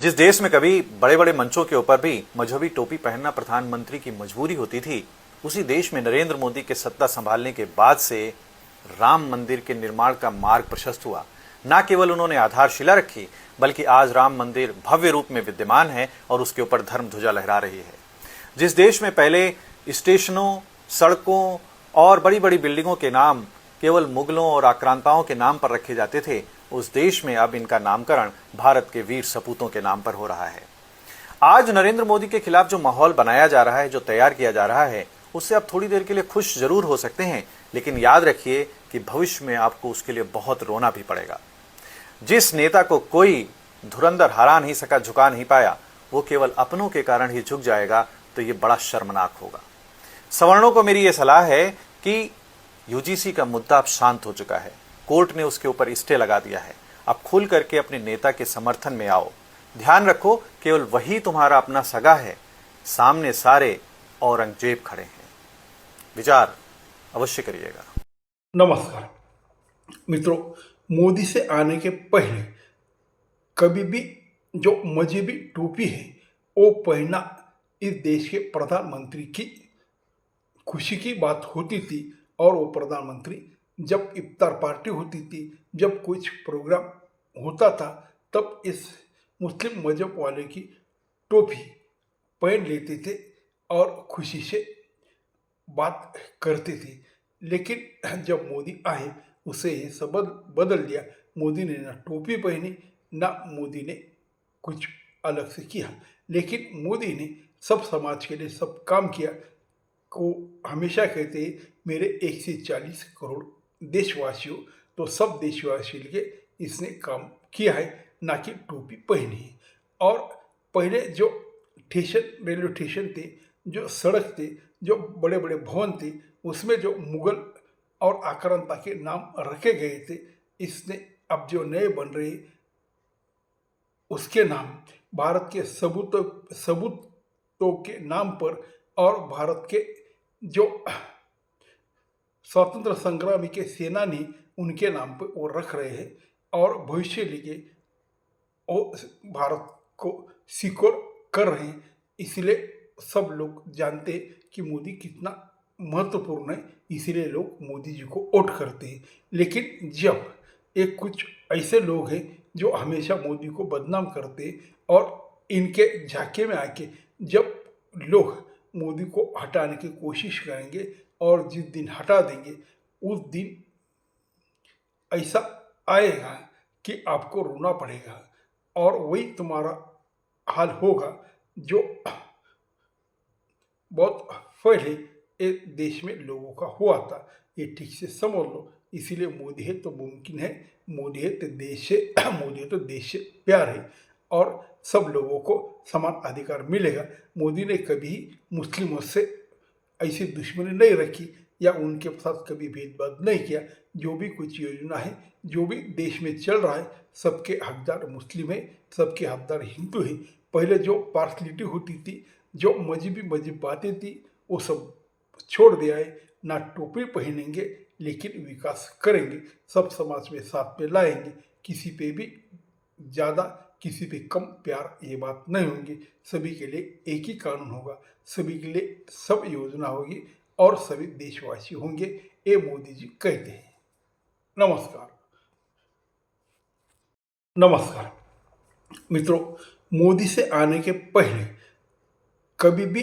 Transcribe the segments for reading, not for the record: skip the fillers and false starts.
जिस देश में कभी बड़े बड़े मंचों के ऊपर भी मजहबी टोपी पहनना प्रधानमंत्री की मजबूरी होती थी, उसी देश में नरेंद्र मोदी के सत्ता संभालने के बाद से राम मंदिर के निर्माण का मार्ग प्रशस्त हुआ। न केवल उन्होंने आधारशिला रखी, बल्कि आज राम मंदिर भव्य रूप में विद्यमान है और उसके ऊपर धर्म ध्वजा लहरा रही है। जिस देश में पहले स्टेशनों, सड़कों और बड़ी बड़ी बिल्डिंगों के नाम केवल मुगलों और आक्रांताओं के नाम पर रखे जाते थे, उस देश में अब इनका नामकरण भारत के वीर सपूतों के नाम पर हो रहा है। आज नरेंद्र मोदी के खिलाफ जो माहौल बनाया जा रहा है, जो तैयार किया जा रहा है, उससे आप थोड़ी देर के लिए खुश जरूर हो सकते हैं, लेकिन याद रखिए कि भविष्य में आपको उसके लिए बहुत रोना भी पड़ेगा। जिस नेता को कोई धुरंधर हरा नहीं सका, झुका नहीं पाया, वो केवल अपनों के कारण ही झुक जाएगा, तो ये बड़ा शर्मनाक होगा। सवर्णों को मेरी ये सलाह है कि यूजीसी का मुद्दा अब शांत हो चुका है। कोर्ट ने उसके ऊपर स्टे लगा दिया है। अब खुल करके अपने नेता के समर्थन में आओ। ध्यान रखो, केवल वही तुम्हारा अपना सगा है, सामने सारे औरंगजेब खड़े हैं। विचार अवश्य करिएगा। नमस्कार मित्रों, मोदी से आने के पहले कभी भी जो मजहबी टोपी है वो पहनना इस देश के प्रधानमंत्री की खुशी की बात होती थी। और वो प्रधानमंत्री जब इफ्तार पार्टी होती थी, जब कुछ प्रोग्राम होता था, तब इस मुस्लिम मजहब वाले की टोपी पहन लेते थे और खुशी से बात करते थे। लेकिन जब मोदी आए, उसे ये सब बदल दिया। मोदी ने ना टोपी पहनी, ना मोदी ने कुछ अलग से किया, लेकिन मोदी ने सब समाज के लिए सब काम किया। को हमेशा कहते हैं मेरे 140 करोड़ देशवासियों, तो सब देशवासियों के इसने काम किया है, ना कि टोपी पहनी है। और पहले जो स्टेशन, रेलवे स्टेशन थे, जो सड़क थे, जो बड़े बड़े भवन थे, उसमें जो मुगल और आक्रांता के नाम रखे गए थे, इसने अब जो नए बन रहे उसके नाम भारत के सबूतों के नाम पर और भारत के जो स्वतंत्र संग्रामी के सेनानी उनके नाम पर वो रख रहे हैं। और भविष्य लिए वो भारत को सिक्योर कर रहे हैं। इसलिए सब लोग जानते हैं कि मोदी कितना महत्वपूर्ण है, इसीलिए लोग मोदी जी को वोट करते हैं। लेकिन जब एक कुछ ऐसे लोग हैं जो हमेशा मोदी को बदनाम करते हैं, और इनके झांके में आके जब लोग मोदी को हटाने की कोशिश करेंगे और जिस दिन हटा देंगे, उस दिन ऐसा आएगा कि आपको रोना पड़ेगा। और वही तुम्हारा हाल होगा जो बहुत पहले एक देश में लोगों का हुआ था। ये ठीक से समझ लो। इसीलिए मोदी है तो मुमकिन है, मोदी है तो देश से मोदी है तो देश से प्यार है, और सब लोगों को समान अधिकार मिलेगा। मोदी ने कभी मुस्लिमों से ऐसी दुश्मनी नहीं रखी या उनके साथ कभी भेदभाव नहीं किया। जो भी कुछ योजना है, जो भी देश में चल रहा है, सबके हकदार मुस्लिम है, सबके हकदार हिंदू है। पहले जो पार्शलिटी होती थी, जो मजहबी बातें थी, वो सब छोड़ दिया है। ना टोपी पहनेंगे, लेकिन विकास करेंगे, सब समाज में साथ में लाएंगे। किसी पे भी ज़्यादा, किसी पे कम प्यार, ये बात नहीं होगी। सभी के लिए एक ही कानून होगा, सभी के लिए सब योजना होगी और सभी देशवासी होंगे, ये मोदी जी कहते हैं। नमस्कार। नमस्कार मित्रों, मोदी से आने के पहले कभी भी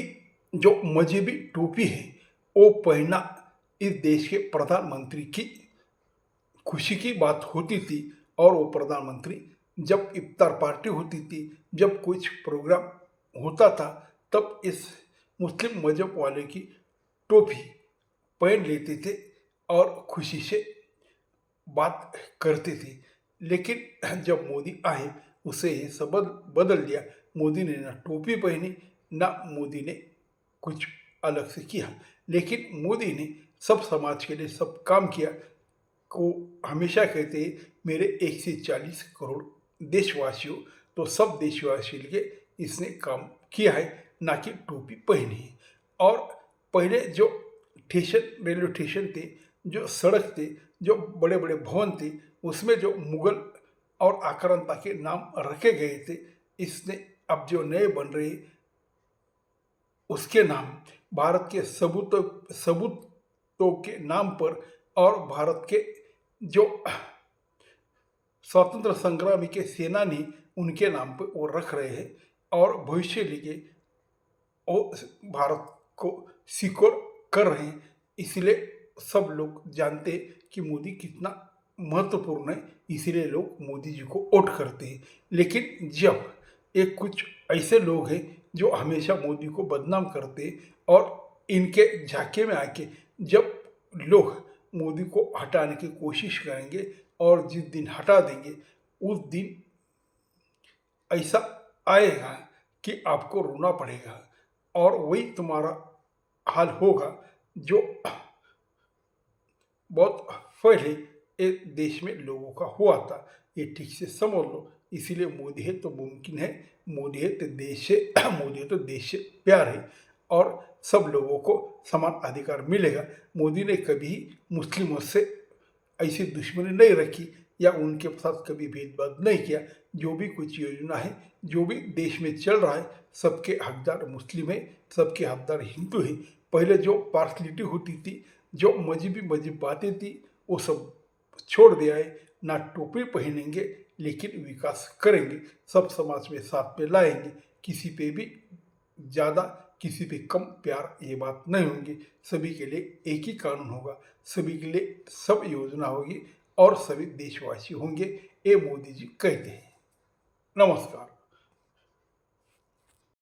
जो मजहबी टोपी है वो पहनना इस देश के प्रधानमंत्री की खुशी की बात होती थी। और वो प्रधानमंत्री जब इफ्तार पार्टी होती थी, जब कुछ प्रोग्राम होता था, तब इस मुस्लिम मजहब वाले की टोपी पहन लेते थे और खुशी से बात करते थे। लेकिन जब मोदी आए, उसे ये सब बदल दिया। मोदी ने ना टोपी पहनी, ना मोदी ने कुछ अलग से किया, लेकिन मोदी ने सब समाज के लिए सब काम किया। को हमेशा कहते हैं मेरे 140 करोड़ देशवासियों, तो सब देशवासियों के इसने काम किया है, ना कि टोपी पहनी है। और पहले जो स्टेशन, रेलवे स्टेशन थे, जो सड़क थे, जो बड़े बड़े भवन थे, उसमें जो मुगल और आक्रांता के नाम रखे गए थे, इसने अब जो नए बन रहे उसके नाम भारत के सबूतों के नाम पर और भारत के जो स्वतंत्र संग्रामी के सेनानी उनके नाम पर वो रख रहे हैं और भविष्य लिए वो भारत को सिक्योर कर रहे हैं। इसलिए सब लोग जानते हैं कि मोदी कितना महत्वपूर्ण है, इसीलिए लोग मोदी जी को वोट करते हैं। लेकिन जब एक कुछ ऐसे लोग हैं जो हमेशा मोदी को बदनाम करते हैं और इनके झांके में आके जब लोग मोदी को हटाने की कोशिश करेंगे और जिस दिन हटा देंगे उस दिन ऐसा आएगा कि आपको रोना पड़ेगा और वही तुम्हारा हाल होगा जो बहुत पहले एक देश में लोगों का हुआ था। ये ठीक से समझ लो। इसीलिए मोदी है तो मुमकिन है, मोदी है तो देश से मोदी है तो देश से प्यार है और सब लोगों को समान अधिकार मिलेगा। मोदी ने कभी मुस्लिमों से ऐसी दुश्मनी नहीं रखी या उनके साथ कभी भेदभाव नहीं किया। जो भी कुछ योजना है, जो भी देश में चल रहा है, सबके हकदार मुस्लिम है, सबके हकदार हिंदू है। पहले जो पार्शलिटी होती थी, जो मजहबी बातें थी, वो सब छोड़ दिया है। ना टोपी पहनेंगे लेकिन विकास करेंगे, सब समाज में साथ में लाएंगे। किसी पे भी ज़्यादा किसी पे कम प्यार ये बात नहीं होंगी। सभी के लिए एक ही कानून होगा, सभी के लिए सब योजना होगी और सभी देशवासी होंगे, ये मोदी जी कहते हैं। नमस्कार।